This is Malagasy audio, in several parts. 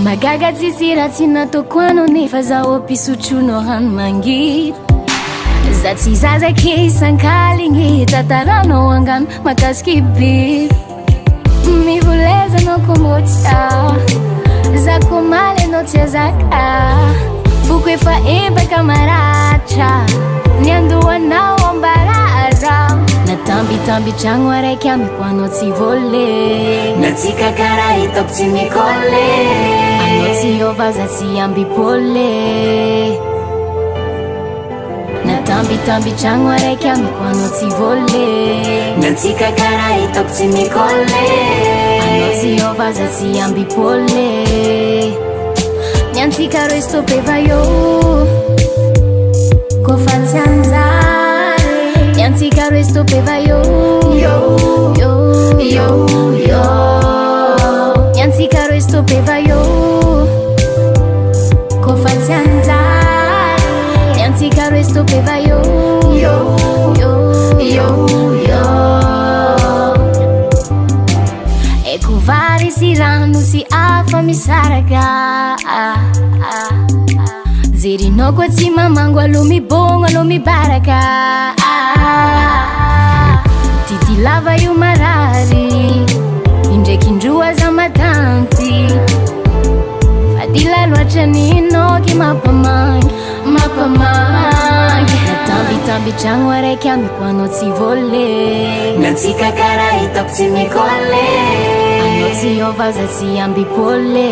Magaga tsisy raha tsy nataoko anao nefa zaho mpisotrono hano mangiry za tsy zazaky isan-kaligny tantaranao angano makasiky biry mivolezanao kombotsy za ko maly anao tsy azaka foko efa ebaka maratra ny andohanao ambarara natambitamby tragno araiky amiko anao tsy volle natsika karaha hitako tsy mikole anao tsy ova za tsy ambipole natambitamby tragno araiky amiko anao tsy volle natsika karaha hitako tsy mikole anao tsy ova za tsy ambipole niantsika restopé va io kofa tsy anjary niantsika restopé va io niantsika restopé va io kofa tsy anjary niantsika restopé va io eko vary sy rano sy afa misaraka zerinao koa tsy mamango alo mibongo alo mibaraka tity lava io marary indraikindroa za matanty fadila loatra ninoky mampamangy natambitamby tragno araiky amiko anao tsy volle natsika karaha hitako tsy mikole anao tsy ova za tsy ambipole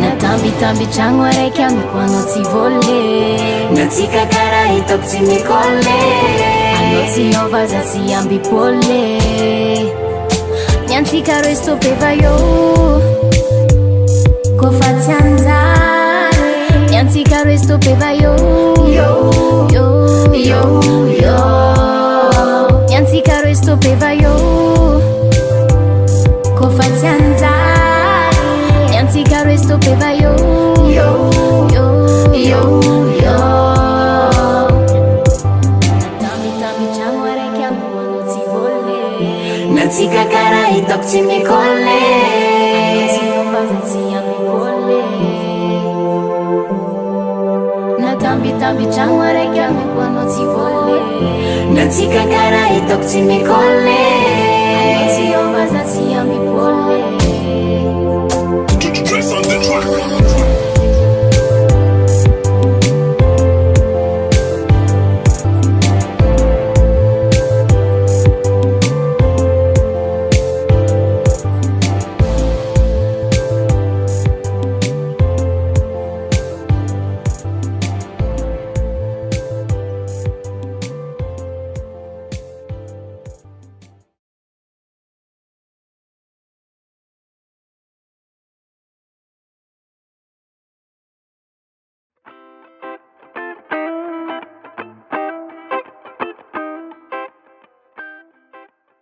natambitamby tragno araiky amiko anao tsy volle natsika karaha hitako tsy mikole anao tsy ova za tsy ambipole niantsika restopé va io kofa tsy anjary niantsika restopé va io niantsika restopé va io kofa tsy anjary niantsika restopé va io natambitamby tragno araiky amiko anao tsy volle natsika karaha hitako tsy mikole natambitamby tragno araiky amiko anao tsy volle natsika karaha hitako tsy mikole anao tsy ova za tsy ambipole